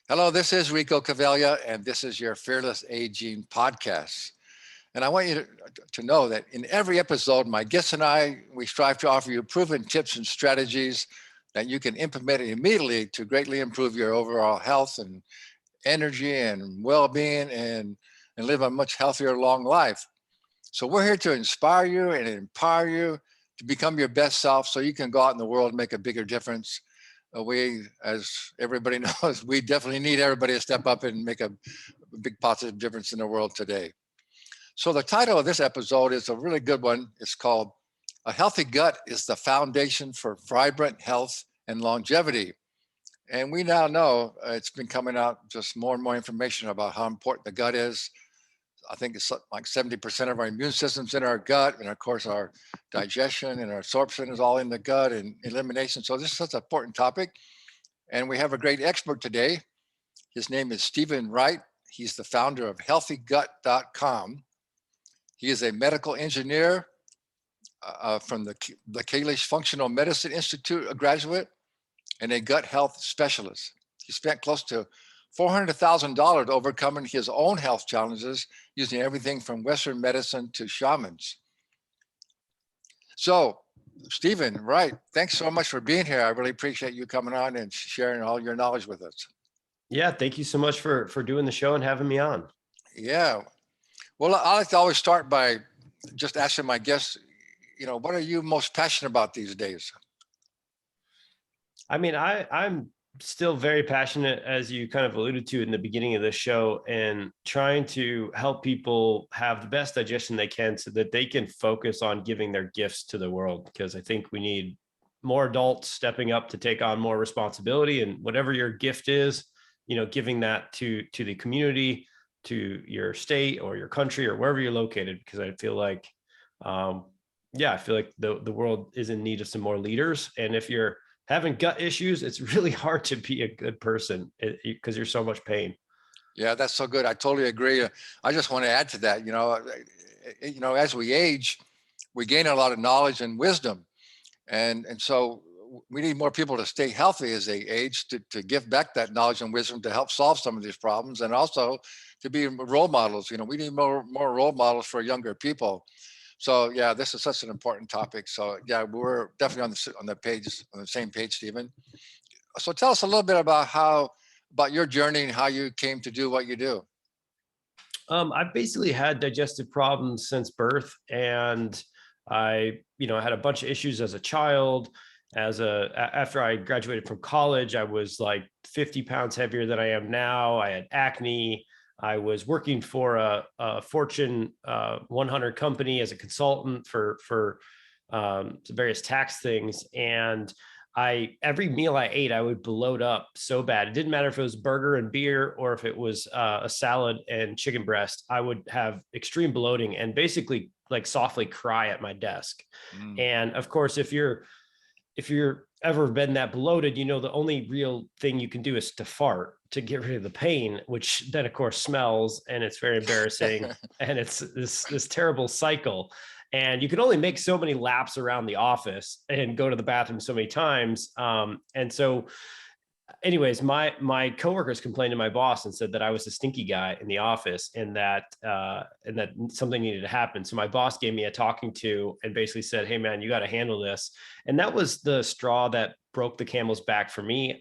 Hello, this is Rico Cavella, and this is your Fearless Aging podcast. And I want you to know that in every episode, my guests and I, we strive to offer you proven tips and strategies that you can implement immediately to greatly improve your overall health and energy and well-being and live a much healthier, long life. So we're here to inspire you and empower you to become your best self so you can go out in the world and make a bigger difference. We, as everybody knows, we definitely need everybody to step up and make a big positive difference in the world today. So the title of this episode is a really good one. It's called A Healthy Gut is the Foundation for Vibrant Health and Longevity. And we now know it's been coming out just more and more information about how important the gut is. I think it's like 70% of our immune system's in our gut. And of course, our digestion and our absorption is all in the gut and elimination. So this is such an important topic. And we have a great expert today. His name is Stephen Wright. He's the founder of healthygut.com. He is a medical engineer from the Kalish Functional Medicine Institute, a graduate, and a gut health specialist. He spent close to $400,000 overcoming his own health challenges using everything from Western medicine to shamans. So, Stephen, Wright, thanks so much for being here. I really appreciate you coming on and sharing all your knowledge with us. Yeah, thank you so much for doing the show and having me on. Yeah. Well, I like to always start by just asking my guests, what are you most passionate about these days? I mean, I'm still very passionate, as you kind of alluded to in the beginning of the show, and trying to help people have the best digestion they can so that they can focus on giving their gifts to the world. Because I think we need more adults stepping up to take on more responsibility, and whatever your gift is, giving that to the community, to your state or your country or wherever you're located. Because I feel like, I feel like the world is in need of some more leaders. And if you're having gut issues, it's really hard to be a good person because you're so much pain. Yeah, that's so good. I totally agree. I just want to add to that. As we age, we gain a lot of knowledge and wisdom, and so we need more people to stay healthy as they age to give back that knowledge and wisdom to help solve some of these problems, and also to be role models. We need more role models for younger people. So yeah, this is such an important topic. So yeah, we're definitely on the same page, Stephen. So tell us a little bit about your journey and how you came to do what you do. I've basically had digestive problems since birth, and I had a bunch of issues as a child. After I graduated from college, I was like 50 pounds heavier than I am now. I had acne. I was working for a Fortune 100 company as a consultant for various tax things. And every meal I ate, I would bloat up so bad. It didn't matter if it was burger and beer or if it was a salad and chicken breast. I would have extreme bloating and basically like softly cry at my desk. And of course, if you're ever been that bloated, the only real thing you can do is to fart to get rid of the pain, which then of course smells, and it's very embarrassing. And it's this terrible cycle. And you can only make so many laps around the office and go to the bathroom so many times. And so anyways, my coworkers complained to my boss and said that I was a stinky guy in the office, and that something needed to happen. So my boss gave me a talking to and basically said, "Hey man, you got to handle this." And that was the straw that broke the camel's back for me.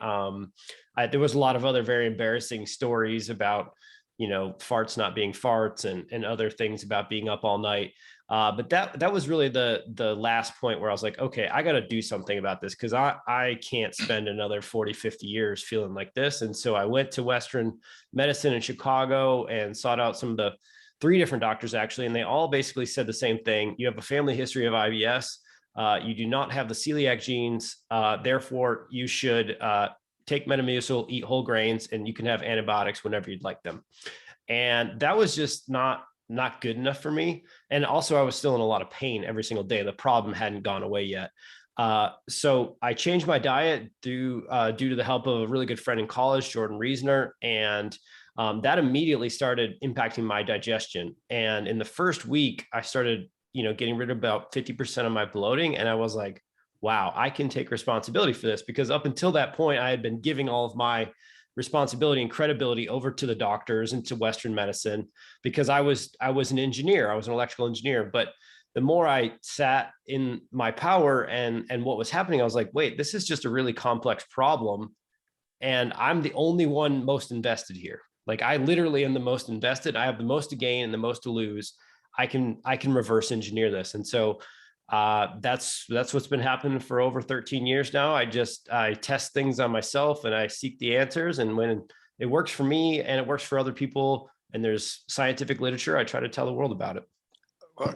There was a lot of other very embarrassing stories about, farts not being farts and other things about being up all night. But that was really the last point where I was like, okay, I got to do something about this, because I can't spend another 40, 50 years feeling like this. And so I went to Western medicine in Chicago and sought out some of the 3 different doctors actually. And they all basically said the same thing. You have a family history of IBS. You do not have the celiac genes. Therefore, you should take Metamucil, eat whole grains, and you can have antibiotics whenever you'd like them. And that was just not good enough for me. And also I was still in a lot of pain every single day. The problem hadn't gone away yet. So I changed my diet due to the help of a really good friend in college, Jordan Reasoner. And that immediately started impacting my digestion. And in the first week, I started, getting rid of about 50% of my bloating. And I was like, wow, I can take responsibility for this, because up until that point, I had been giving all of my responsibility and credibility over to the doctors and to Western medicine, because I was an engineer, I was an electrical engineer. But the more I sat in my power and what was happening, I was like, wait, this is just a really complex problem. And I'm the only one most invested here. Like, I literally am the most invested. I have the most to gain and the most to lose. I can reverse engineer this. And so that's what's been happening for over 13 years now. I test things on myself and I seek the answers. And when it works for me and it works for other people, and there's scientific literature, I try to tell the world about it. Well,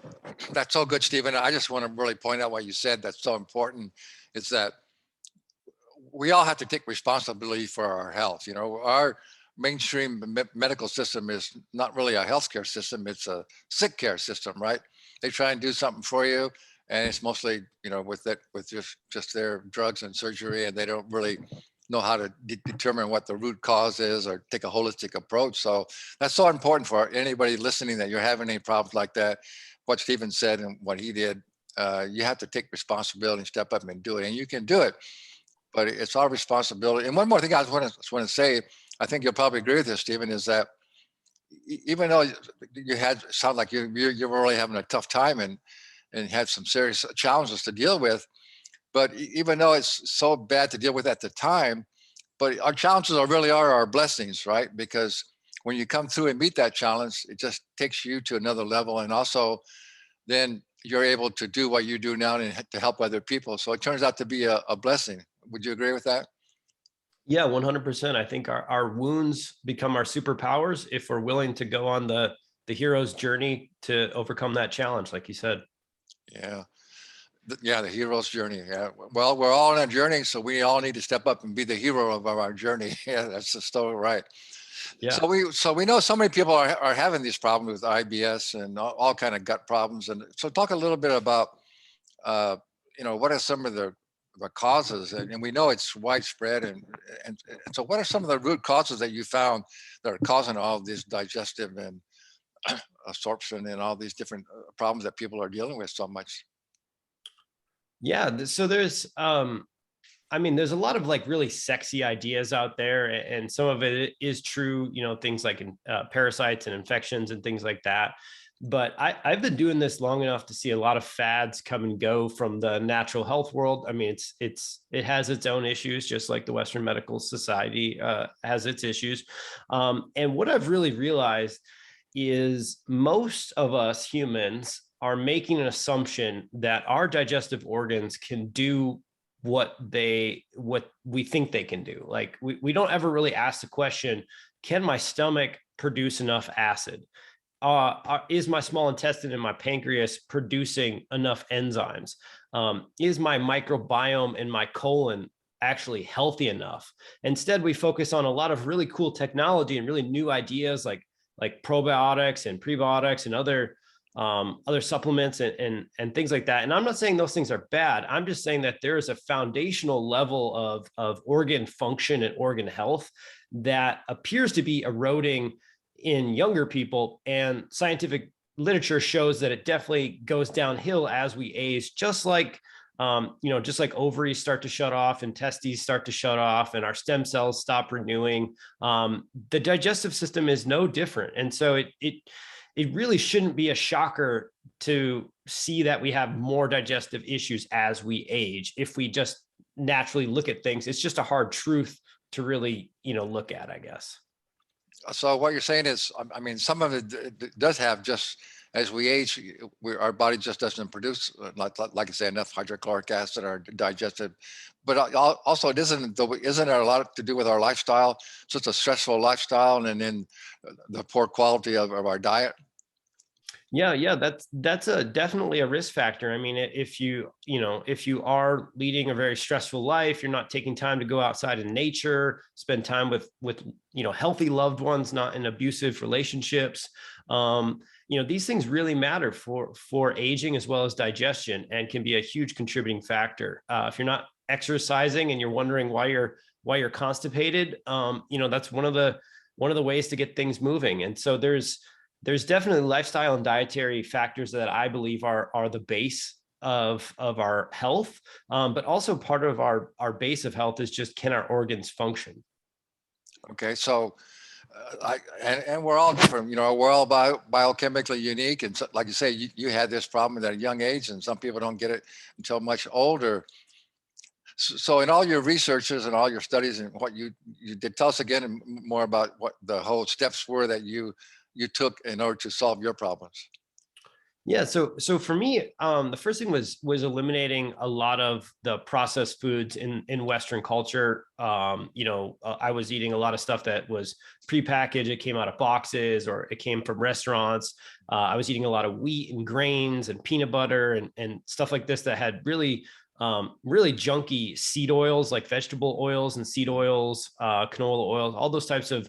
that's so good, Stephen. I just want to really point out what you said that's so important, is that we all have to take responsibility for our health. You know, our mainstream medical system is not really a healthcare system, it's a sick care system, right? They try and do something for you, and it's mostly, you know, with just their drugs and surgery, and they don't really know how to determine what the root cause is or take a holistic approach. So that's so important for anybody listening, that you're having any problems like that. What Stephen said and what he did, you have to take responsibility and step up and do it, and you can do it. But it's our responsibility. And one more thing I just want to say, I think you'll probably agree with this, Stephen, is that even though you sound like you were really having a tough time and had some serious challenges to deal with, but even though it's so bad to deal with at the time, but our challenges are our blessings, right? Because when you come through and meet that challenge, it just takes you to another level. And also then you're able to do what you do now and to help other people. So it turns out to be a blessing. Would you agree with that? Yeah, 100%. I think our wounds become our superpowers if we're willing to go on the hero's journey to overcome that challenge, like you said. Yeah. Yeah, the hero's journey. Yeah. Well, we're all on a journey, so we all need to step up and be the hero of our journey. Yeah, that's the story, right? Yeah. So we know so many people are having these problems with IBS and all kind of gut problems. And so talk a little bit about you know, what are some of the causes, and we know it's widespread, and so what are some of the root causes that you found that are causing all of these digestive and absorption and all these different problems that people are dealing with so much? Yeah. So there's, I mean, there's a lot of like really sexy ideas out there, and some of it is true, you know, things like parasites and infections and things like that. But I've been doing this long enough to see a lot of fads come and go from the natural health world. I mean, it has its own issues, just like the Western Medical Society has its issues. And what I've really realized is most of us humans are making an assumption that our digestive organs can do what we think they can do. Like we don't ever really ask the question, can my stomach produce enough acid? Is my small intestine and my pancreas producing enough enzymes? Is my microbiome in my colon actually healthy enough? Instead, we focus on a lot of really cool technology and really new ideas like probiotics and prebiotics and other supplements and things like that. And I'm not saying those things are bad. I'm just saying that there is a foundational level of organ function and organ health that appears to be eroding in younger people, and scientific literature shows that it definitely goes downhill as we age, just like just like ovaries start to shut off and testes start to shut off and our stem cells stop renewing. The digestive system is no different. And so it really shouldn't be a shocker to see that we have more digestive issues as we age. If we just naturally look at things, it's just a hard truth to really, look at, I guess. So what you're saying is, I mean, some of it does have, just as we age, our body just doesn't produce, like I say, enough hydrochloric acid or digestive. But also, isn't there a lot to do with our lifestyle? So it's a stressful lifestyle, and then the poor quality of our diet. Yeah, that's definitely a risk factor. I mean, if you are leading a very stressful life, you're not taking time to go outside in nature, spend time with healthy loved ones, not in abusive relationships. These things really matter for aging as well as digestion, and can be a huge contributing factor. If you're not exercising and you're wondering why you're constipated, that's one of the ways to get things moving. And so there's definitely lifestyle and dietary factors that I believe are the base of our health. But also part of our base of health is just, can our organs function? Okay, so and we're all different. We're all biochemically unique, and so, like you say, you had this problem at a young age, and some people don't get it until much older. So in all your researches and all your studies and what you did, tell us again more about what the whole steps were that you took in order to solve your problems. Yeah, so for me, the first thing was eliminating a lot of the processed foods in Western culture. I was eating a lot of stuff that was prepackaged. It came out of boxes or it came from restaurants. I was eating a lot of wheat and grains and peanut butter and stuff like this that had really junky seed oils, like vegetable oils and seed oils, canola oils, all those types of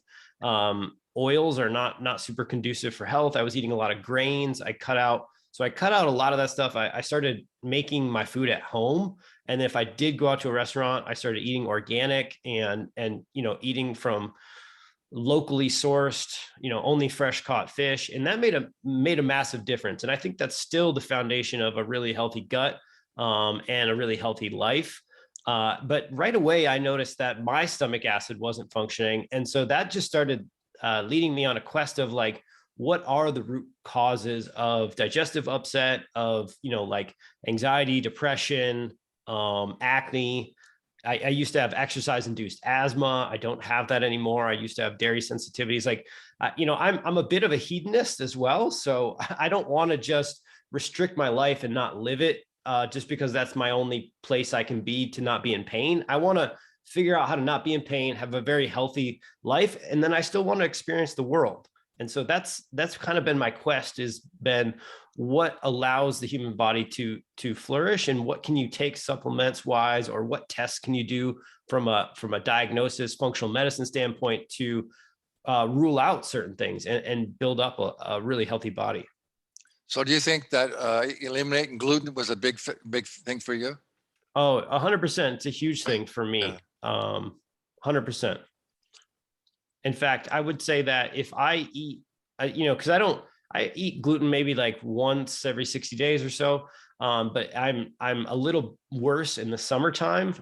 oils are not super conducive for health. I was eating a lot of grains. I cut out a lot of that stuff. I started making my food at home. And if I did go out to a restaurant, I started eating organic and eating from locally sourced, only fresh caught fish. And that made a massive difference. And I think that's still the foundation of a really healthy gut and a really healthy life. But right away, I noticed that my stomach acid wasn't functioning. And so that just started leading me on a quest of like, what are the root causes of digestive upset, of, like anxiety, depression, acne. I used to have exercise induced asthma. I don't have that anymore. I used to have dairy sensitivities. Like, I'm a bit of a hedonist as well. So I don't want to just restrict my life and not live it just because that's my only place I can be to not be in pain. I want to figure out how to not be in pain, have a very healthy life. And then I still want to experience the world. And so that's kind of been my quest, has been what allows the human body to flourish, and what can you take supplements wise, or what tests can you do from a diagnosis, functional medicine standpoint to rule out certain things and build up a really healthy body. So do you think that eliminating gluten was a big thing for you? Oh, 100%. It's a huge thing for me. 100%. In fact, I would say that if I eat, because I eat gluten maybe like once every 60 days or so. But I'm a little worse in the summertime,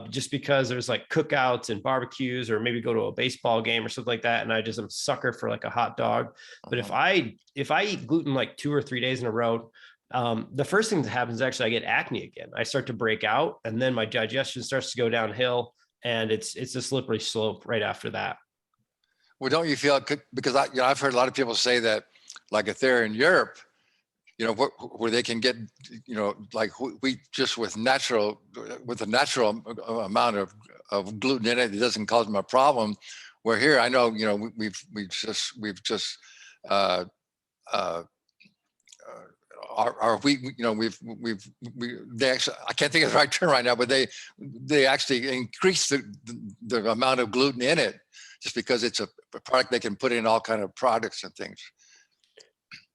just because there's like cookouts and barbecues, or maybe go to a baseball game or something like that. And I just am a sucker for like a hot dog. But if I eat gluten like 2 or 3 days in a row, the first thing that happens is actually I get acne again. I start to break out, and then my digestion starts to go downhill, and it's a slippery slope right after that. Well, don't you feel, because I've heard a lot of people say that, like if they're in Europe, where they can get, like wheat just with a natural amount of gluten in it, it doesn't cause them a problem. Where here, I know, we've just our wheat, they actually, I can't think of the right term right now, but they actually increase the amount of gluten in it, just because it's a product they can put in all kind of products and things.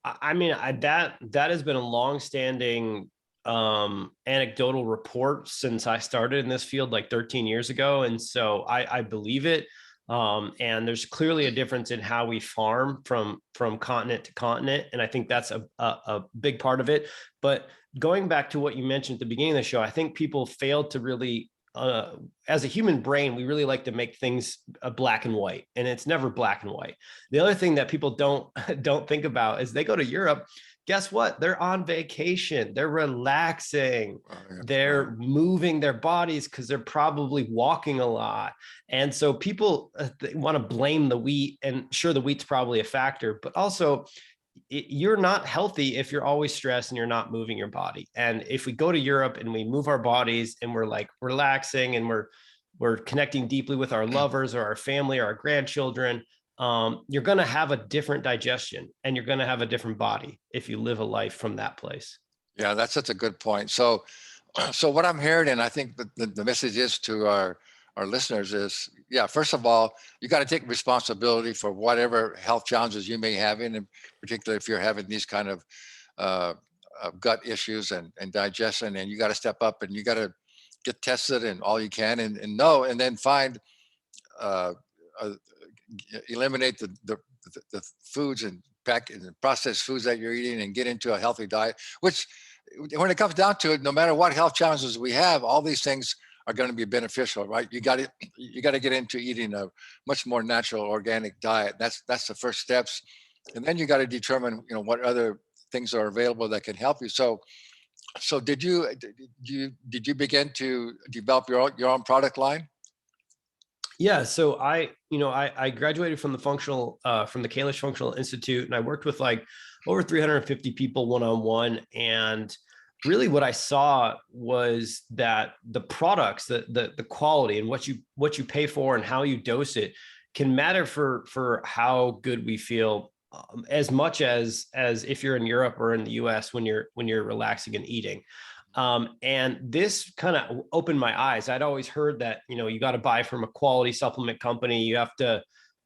I mean, that has been a long-standing anecdotal report since I started in this field like 13 years ago, and so I believe it. And there's clearly a difference in how we farm from continent to continent, and I think that's a big part of it. But going back to what you mentioned at the beginning of the show, I think people fail to really, as a human brain, we really like to make things black and white, and it's never black and white. The other thing that people don't think about is they go to Europe. Guess what? They're on vacation. They're relaxing. They're moving their bodies because they're probably walking a lot. And so people want to blame the wheat, and sure, the wheat's probably a factor, but also you're not healthy if you're always stressed and you're not moving your body. And if we go to Europe and we move our bodies and we're like relaxing and we're connecting deeply with our lovers or our family or our grandchildren, you're going to have a different digestion, and you're going to have a different body if you live a life from that place. Yeah, that's such a good point. So what I'm hearing, and I think the message is to our listeners is, yeah, first of all, you got to take responsibility for whatever health challenges you may have in particular if you're having these kind of gut issues and digestion, and you got to step up and you got to get tested and all you can and know, and then find eliminate the foods and processed foods that you're eating, and get into a healthy diet, which when it comes down to it, no matter what health challenges we have, all these things are going to be beneficial, right? You got to get into eating a much more natural, organic diet. That's the first steps, and then you got to determine, what other things are available that can help you. So did you begin to develop your own product line? Yeah. So I graduated from the from the Kalish Functional Institute, and I worked with like over 350 people one-on-one. And really what I saw was that the products, the quality and what you pay for and how you dose it can matter for how good we feel, as much as if you're in Europe or in the US when you're relaxing and eating. And this kind of opened my eyes. I'd always heard that, you got to buy from a quality supplement company. You have to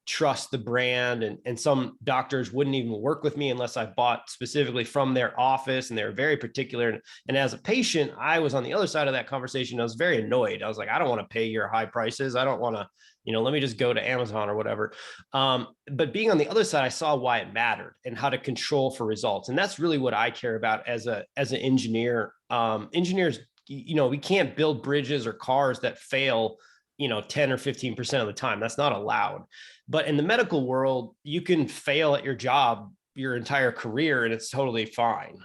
trust the brand, and some doctors wouldn't even work with me unless I bought specifically from their office, and they were very particular. And as a patient, I was on the other side of that conversation. I was very annoyed. I was like, I don't want to pay your high prices. I don't want to, let me just go to Amazon or whatever. But being on the other side, I saw why it mattered and how to control for results. And that's really what I care about as an engineer. Engineers, we can't build bridges or cars that fail 10 or 15% of the time. That's not allowed. But in the medical world, you can fail at your job your entire career and it's totally fine.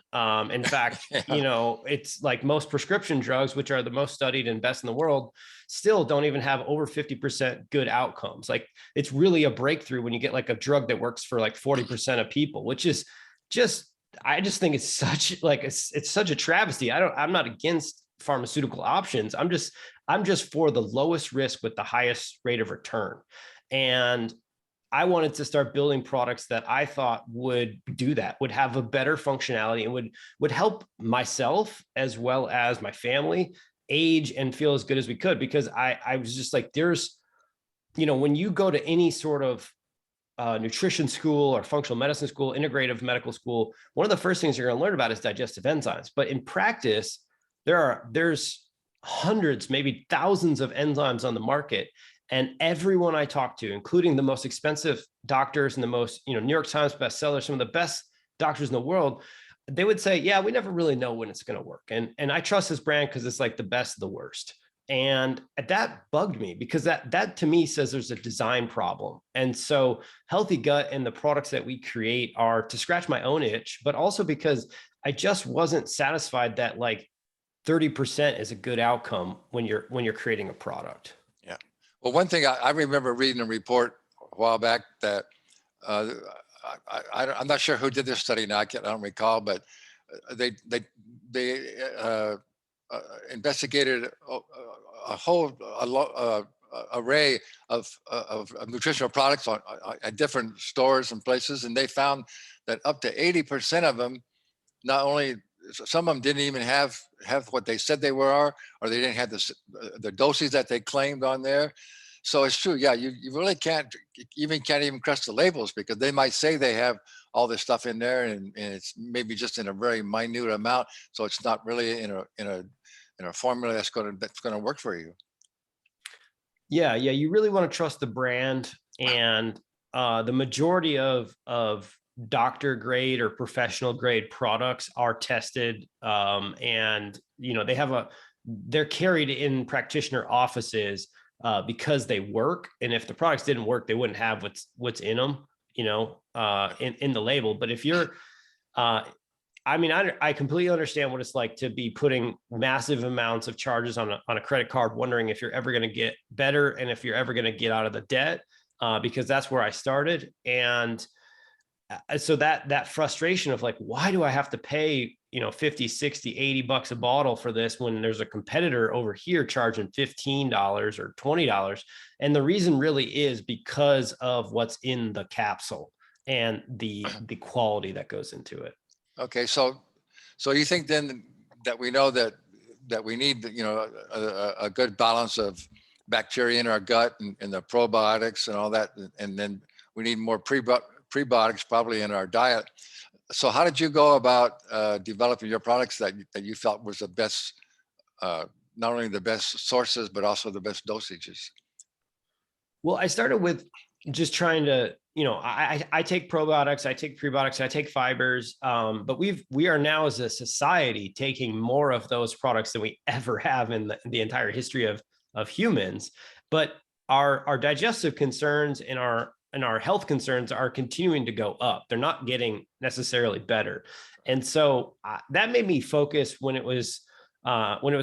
In fact, Yeah. it's like most prescription drugs, which are the most studied and best in the world, still don't even have over 50% good outcomes. Like, it's really a breakthrough when you get like a drug that works for like 40% of people, which is I just think it's such like, it's such a travesty. I'm not against pharmaceutical options. I'm just for the lowest risk with the highest rate of return. And I wanted to start building products that I thought would do that, would have a better functionality, and would help myself as well as my family age and feel as good as we could. Because I was just like, there's, when you go to any sort of nutrition school or functional medicine school, integrative medical school, one of the first things you're going to learn about is digestive enzymes. But in practice, there's hundreds, maybe thousands of enzymes on the market. And everyone I talk to, including the most expensive doctors and the most, New York Times bestsellers, some of the best doctors in the world, they would say, yeah, we never really know when it's going to work. And I trust this brand because it's like the best of the worst. And that bugged me, because that to me says there's a design problem. And so Healthy Gut and the products that we create are to scratch my own itch, but also because I just wasn't satisfied that like 30% is a good outcome when you're creating a product. Yeah. Well, one thing I remember reading a report a while back that I'm not sure who did this study now. I don't recall, but they investigated a whole array of nutritional products at different stores and places, and they found that up to 80% of them, not only some of them didn't even have what they said they were, or they didn't have the doses that they claimed on there. So it's true. Yeah, you really can't even trust the labels, because they might say they have all this stuff in there, and it's maybe just in a very minute amount. So it's not really in a formula that's going to work for you. Yeah, you really want to trust the brand, and the majority of doctor grade or professional grade products are tested, and they're carried in practitioner offices because they work. And if the products didn't work, they wouldn't have what's in them, in the label. But if you're I completely understand what it's like to be putting massive amounts of charges on a credit card, wondering if you're ever going to get better and if you're ever going to get out of the debt, because that's where I started. And so that frustration of like, why do I have to pay, 50, 60, $80 a bottle for this when there's a competitor over here charging $15 or $20? And the reason really is because of what's in the capsule and the quality that goes into it. Okay, so you think then that we know that we need, a good balance of bacteria in our gut and the probiotics and all that, and then we need more prebiotics probably in our diet. So how did you go about developing your products that you felt was the best, not only the best sources, but also the best dosages? Well, I started with just trying to, I take probiotics, I take prebiotics, I take fibers, but we are now as a society taking more of those products than we ever have in the entire history of of humans, but our digestive concerns and our health concerns are continuing to go up. They're not getting necessarily better. And so that made me focus when it was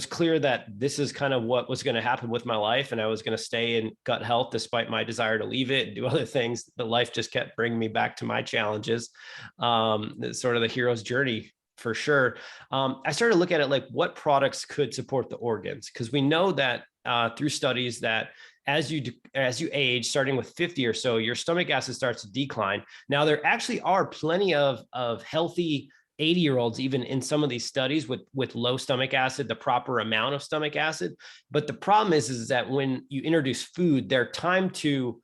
clear that this is kind of what was going to happen with my life, and I was going to stay in gut health despite my desire to leave it and do other things. The life just kept bringing me back to my challenges. Sort of the hero's journey for sure. I started to look at it like what products could support the organs, because we know that through studies that as you age, starting with 50 or so, your stomach acid starts to decline. Now, there actually are plenty of healthy 80-year-olds, even in some of these studies with low stomach acid, the proper amount of stomach acid. But the problem is that when you introduce food, their time to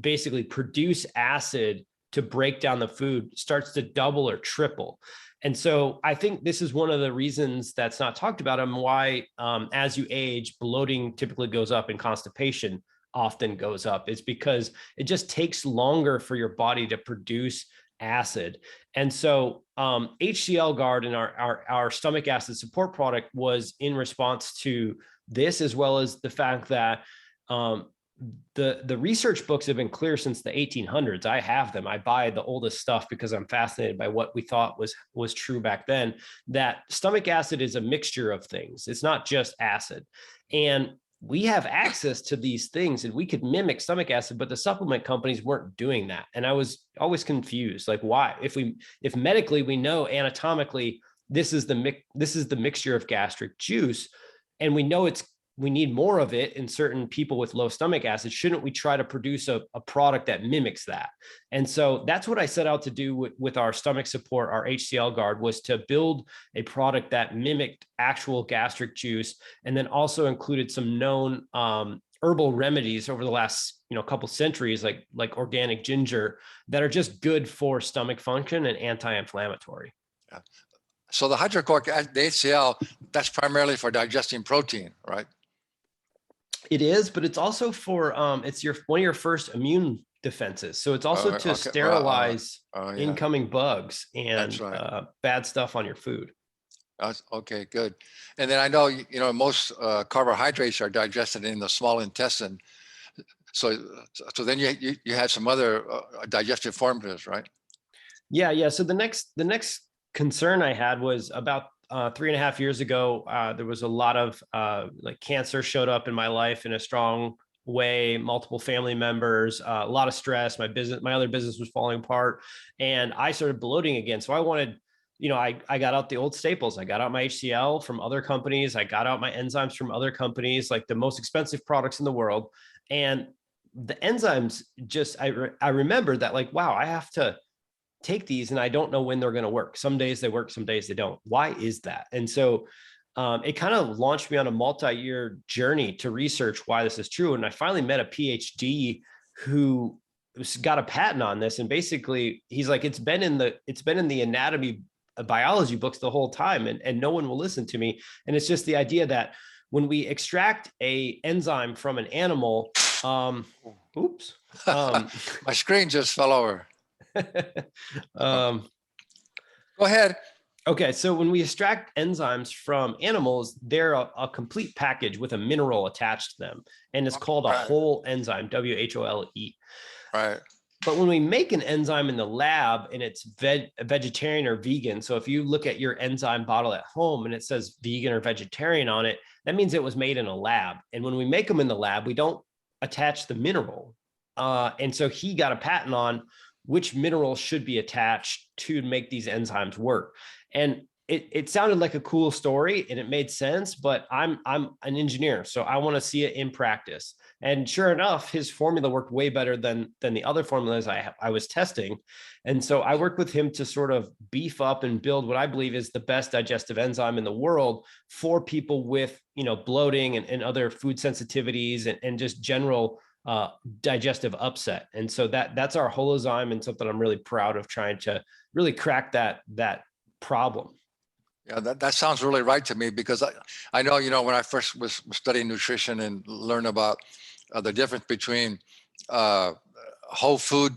basically produce acid to break down the food starts to double or triple. And so I think this is one of the reasons that's not talked about and why as you age, bloating typically goes up and constipation often goes up. It's because it just takes longer for your body to produce acid. And so HCL Guard and our stomach acid support product was in response to this, as well as the fact that the research books have been clear since the 1800s. I have them. I buy the oldest stuff because I'm fascinated by what we thought was true back then, that stomach acid is a mixture of things. It's not just acid. And we have access to these things and we could mimic stomach acid, but the supplement companies weren't doing that. And I was always confused, like why? If medically we know anatomically this is the mixture of gastric juice, and we know we need more of it in certain people with low stomach acid, shouldn't we try to produce a product that mimics that? And so that's what I set out to do with our stomach support, our HCL Guard, was to build a product that mimicked actual gastric juice, and then also included some known herbal remedies over the last couple centuries, like organic ginger, that are just good for stomach function and anti-inflammatory. Yeah. So the hydrochloric, the HCl, that's primarily for digesting protein, right? It is, but it's also for it's one of your first immune defenses. So it's also to sterilize incoming bugs and bad stuff on your food. Okay, good. And then I know most carbohydrates are digested in the small intestine. So then you had some other digestive formulas, right? Yeah. So the next concern I had was about 3.5 years ago. There was a lot of cancer showed up in my life in a strong way, multiple family members, a lot of stress. My other business was falling apart, and I started bloating again. So I wanted, I got out the old staples. I got out my HCl from other companies. I got out my enzymes from other companies, like the most expensive products in the world. And the enzymes I remember that, like, wow, I have to take these and I don't know when they're going to work. Some days they work, some days they don't. Why is that? And so it kind of launched me on a multi-year journey to research why this is true. And I finally met a PhD who got a patent on this. And basically he's like, it's been in the anatomy biology books the whole time, and no one will listen to me. And it's just the idea that when we extract a enzyme from an animal, oops. My screen just fell over. Go ahead. Okay, so when we extract enzymes from animals, they're a complete package with a mineral attached to them, and it's called a whole enzyme, WHOLE. Right. But when we make an enzyme in the lab and it's vegetarian or vegan, so if you look at your enzyme bottle at home and it says vegan or vegetarian on it, that means it was made in a lab. And when we make them in the lab, we don't attach the mineral. And so he got a patent on which minerals should be attached to make these enzymes work. And it sounded like a cool story and it made sense, but I'm an engineer, so I want to see it in practice. And sure enough, his formula worked way better than the other formulas I was testing. And so I worked with him to sort of beef up and build what I believe is the best digestive enzyme in the world for people with, bloating and other food sensitivities and just general digestive upset. And so that's our holozyme, and something I'm really proud of, trying to really crack that problem. Yeah, that sounds really right to me, because I know, when I first was studying nutrition and learned about the difference between whole food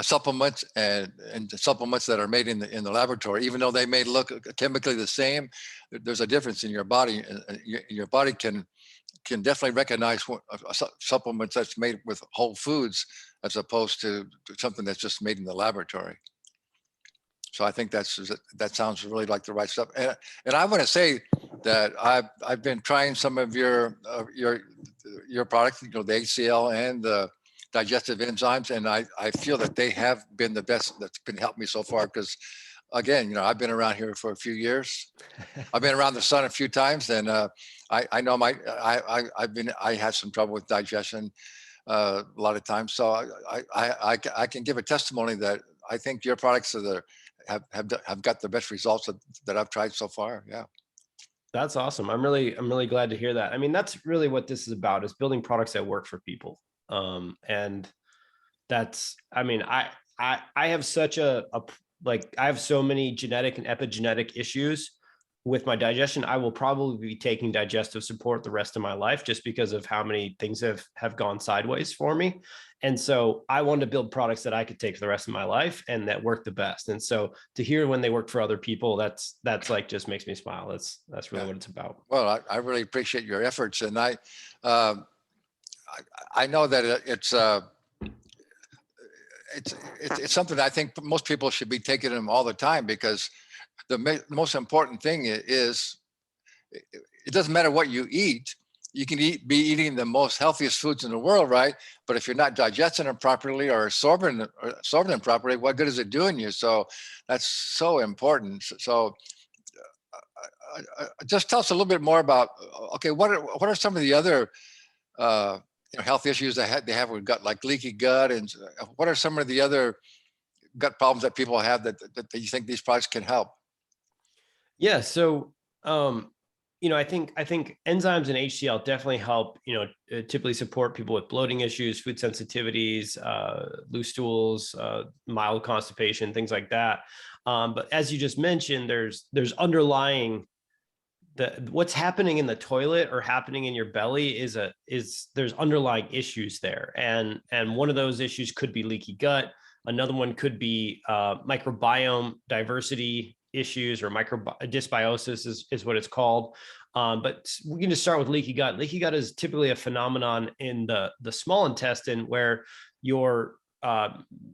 supplements and supplements that are made in the laboratory, even though they may look chemically the same, there's a difference in your body. Your body can can definitely recognize supplements that's made with whole foods as opposed to something that's just made in the laboratory. So I think that sounds really like the right stuff. And I want to say that I've been trying some of your products, the HCL and the digestive enzymes, and I feel that they have been the best that's been helping me so far. Because again, I've been around here for a few years. I've been around the sun a few times, and I know I had some trouble with digestion a lot of times. So I can give a testimony that I think your products have got the best results that I've tried so far. Yeah. That's awesome. I'm really glad to hear that. I mean, that's really what this is about, is building products that work for people. And that's, I mean, I have such I have so many genetic and epigenetic issues with my digestion. I will probably be taking digestive support the rest of my life, just because of how many things have gone sideways for me. And so I wanted to build products that I could take for the rest of my life and that work the best. And so to hear when they work for other people, that's like, just makes me smile. That's really what it's about. Well, I really appreciate your efforts. And I know that it's something that I think most people should be taking them all the time, because the most important thing is it doesn't matter what you eat. You can be eating the most healthiest foods in the world, right? But if you're not digesting them properly or absorbing them properly, what good is it doing you? So that's so important. So just tell us a little bit more about, okay, what are some of the other health issues that they have with gut, like leaky gut, and what are some of the other gut problems that people have that you think these products can help? Yeah. So, I think enzymes and HCL definitely help, typically support people with bloating issues, food sensitivities, loose stools, mild constipation, things like that. But as you just mentioned, there's underlying what's happening in the toilet or happening in your belly is there's underlying issues there. And one of those issues could be leaky gut. Another one could be microbiome diversity issues, or dysbiosis is what it's called. But we can just start with leaky gut. Leaky gut is typically a phenomenon in the small intestine where your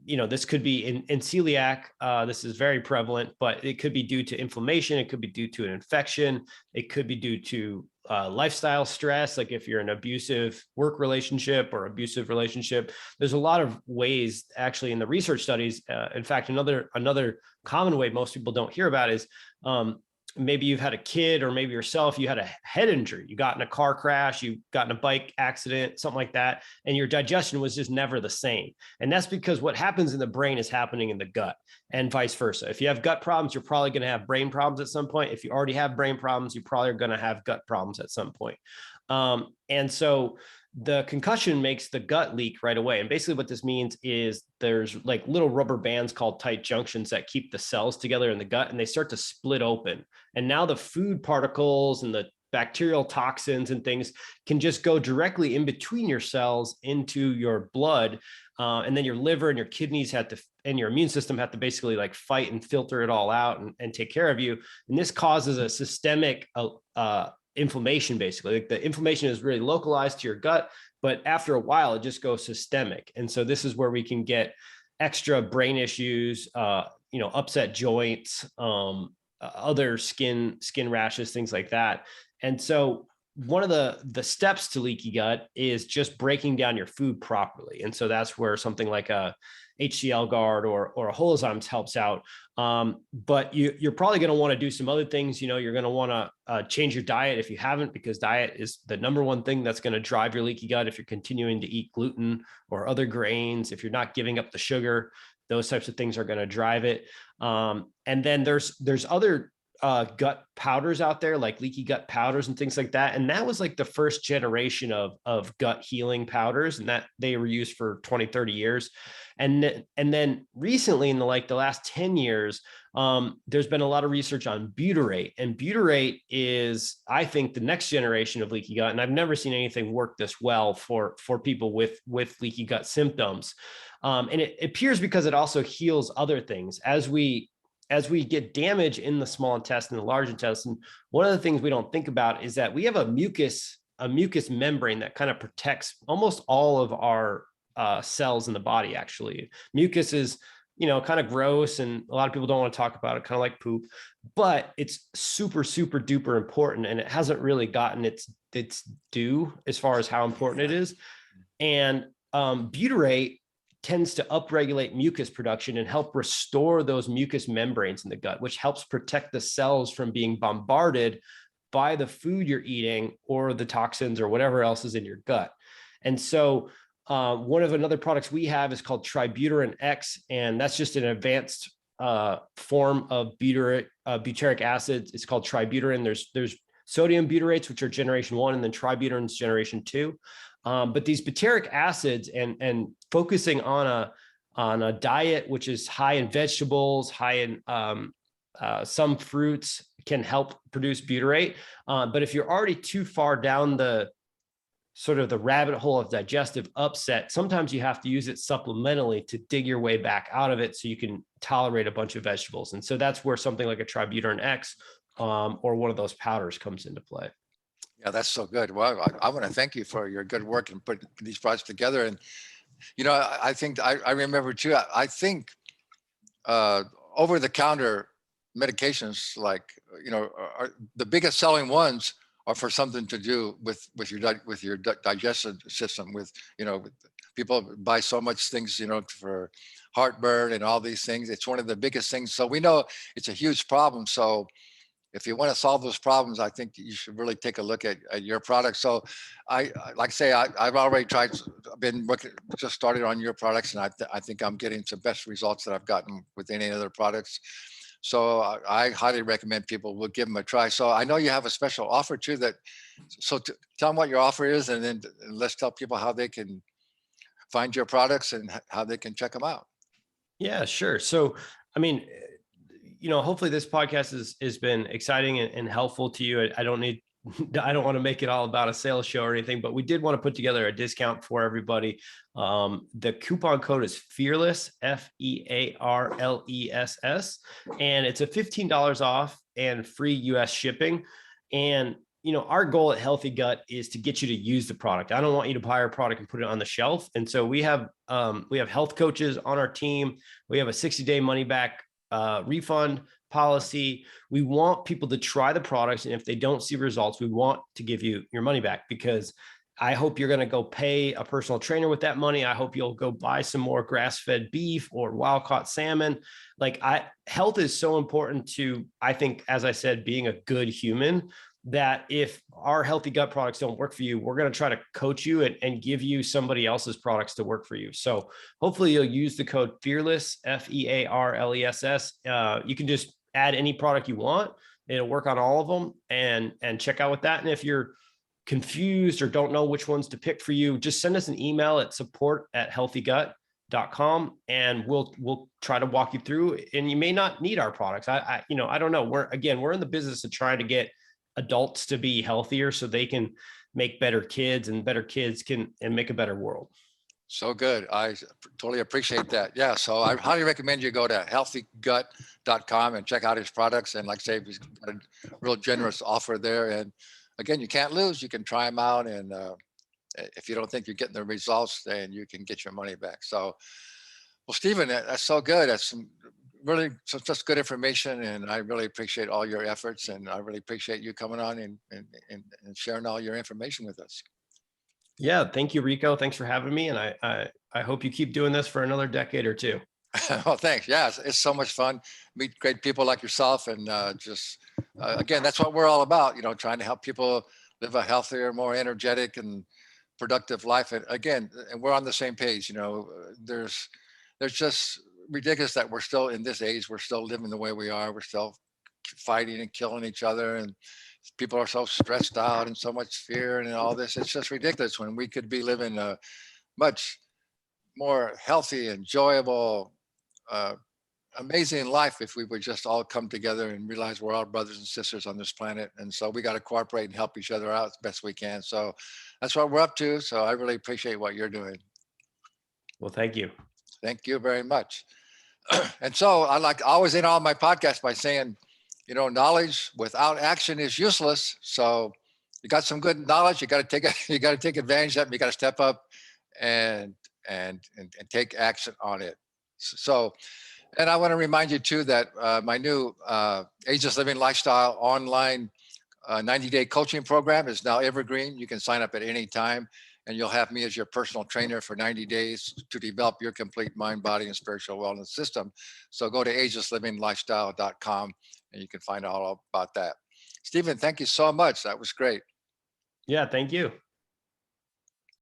this could be in celiac. This is very prevalent, but it could be due to inflammation. It could be due to an infection. It could be due to lifestyle stress. Like if you're in an abusive work relationship or abusive relationship, there's a lot of ways actually in the research studies. In fact, another common way most people don't hear about is maybe you've had a kid, or maybe yourself, you had a head injury, you got in a car crash, you got in a bike accident, something like that, and your digestion was just never the same. And that's because what happens in the brain is happening in the gut, and vice versa. If you have gut problems, you're probably going to have brain problems at some point. If you already have brain problems, you probably are going to have gut problems at some point. And so the concussion makes the gut leak right away. And basically what this means is there's like little rubber bands called tight junctions that keep the cells together in the gut, and they start to split open. And now the food particles and the bacterial toxins and things can just go directly in between your cells into your blood. And then your liver and your kidneys and your immune system have to basically like fight and filter it all out and take care of you. And this causes a systemic inflammation. Basically, like the inflammation is really localized to your gut, but after a while it just goes systemic. And so this is where we can get extra brain issues, upset joints, other skin rashes, things like that. And so one of the steps to leaky gut is just breaking down your food properly. And so that's where something like a HCL guard or a Holozymes helps out. But you're probably going to want to do some other things. You're going to want to change your diet if you haven't, because diet is the number one thing that's going to drive your leaky gut. If you're continuing to eat gluten or other grains, if you're not giving up the sugar, those types of things are going to drive it. And then there's other gut powders out there, like leaky gut powders and things like that. And that was like the first generation of gut healing powders, and that they were used for 20, 30 years. And then recently in the last 10 years, there's been a lot of research on Butyrate, and Butyrate is, I think, the next generation of leaky gut. And I've never seen anything work this well for people with leaky gut symptoms. And it appears because it also heals other things. As we get damage in the small intestine, the large intestine, one of the things we don't think about is that we have a mucus a mucus membrane that kind of protects almost all of our cells in the body. Actually, mucus is, kind of gross, and a lot of people don't want to talk about it, kind of like poop, but it's super, super duper important, and it hasn't really gotten its due as far as how important it is. And butyrate tends to upregulate mucus production and help restore those mucus membranes in the gut, which helps protect the cells from being bombarded by the food you're eating or the toxins or whatever else is in your gut. And so one of another products we have is called Tributyrin X, and that's just an advanced form of butyric acid. It's called tributyrin. There's sodium butyrates, which are generation 1, and then tributyrin's generation 2. But these butyric acids and focusing on a diet which is high in vegetables, high in some fruits, can help produce butyrate. But if you're already too far down the sort of the rabbit hole of digestive upset, sometimes you have to use it supplementally to dig your way back out of it so you can tolerate a bunch of vegetables. And so that's where something like a Tributyrin X or one of those powders comes into play. Yeah, that's so good. Well, I want to thank you for your good work in putting these products together. And, I think I remember too, I think over-the-counter medications, like, are the biggest selling ones are for something to do with your digestive system. With people buy so much things, for heartburn and all these things. It's one of the biggest things. So we know it's a huge problem. So if you want to solve those problems, I think you should really take a look at your product. So like I say, I've already tried, been working, just started on your products, and I think I'm getting some best results that I've gotten with any other products. So I highly recommend people will give them a try. So I know you have a special offer too. So tell them what your offer is, and then let's tell people how they can find your products and how they can check them out. Yeah, sure. So, I mean, hopefully this podcast has been exciting and helpful to you. I don't want to make it all about a sales show or anything, but we did want to put together a discount for everybody. The coupon code is FEARLESS, FEARLESS, and it's a $15 off and free US shipping. And our goal at Healthy Gut is to get you to use the product. I don't want you to buy our product and put it on the shelf. And so we have health coaches on our team. We have a 60-day money back refund policy. We want people to try the products, and if they don't see results, we want to give you your money back, because I hope you're going to go pay a personal trainer with that money. I hope you'll go buy some more grass-fed beef or wild-caught salmon. Health is so important to, I think, as I said, being a good human, that if our Healthy Gut products don't work for you, we're going to try to coach you and give you somebody else's products to work for you. So hopefully you'll use the code FEARLESS, FEARLESS. You can just add any product you want. It'll work on all of them, and check out with that. And if you're confused or don't know which ones to pick for you, just send us an email at support@healthygut.com, and we'll try to walk you through. And you may not need our products. I don't know. We're in the business of trying to get adults to be healthier so they can make better kids, and better kids can make a better world. So good. I totally appreciate that. Yeah. So I highly recommend you go to healthygut.com and check out his products. And like I say, he's got a real generous offer there. And again, you can't lose. You can try them out. And if you don't think you're getting the results, then you can get your money back. So, well, Stephen, that's so good. That's some really such good information. And I really appreciate all your efforts. And I really appreciate you coming on and sharing all your information with us. Yeah. Thank you, Rico. Thanks for having me. And I hope you keep doing this for another decade or two. Well, thanks. Yeah, it's so much fun. Meet great people like yourself. And again, that's what we're all about, trying to help people live a healthier, more energetic and productive life. And again, and we're on the same page. There's just ridiculous that we're still in this age. We're still living the way we are. We're still fighting and killing each other. And people are so stressed out and so much fear and all this. It's just ridiculous when we could be living a much more healthy, enjoyable, amazing life if we would just all come together and realize we're all brothers and sisters on this planet. And so we got to cooperate and help each other out as best we can. So that's what we're up to. So I really appreciate what you're doing. Well, thank you. Thank you very much. And so I always end all my podcasts by saying, knowledge without action is useless. So you got some good knowledge. You got to take you got to take advantage of it. You got to step up and and take action on it. So, and I want to remind you too that my new Ageless Living Lifestyle online 90-day coaching program is now evergreen. You can sign up at any time, and you'll have me as your personal trainer for 90 days to develop your complete mind, body, and spiritual wellness system. So go to agelesslivinglifestyle.com and you can find out all about that. Stephen, thank you so much. That was great. Yeah, thank you.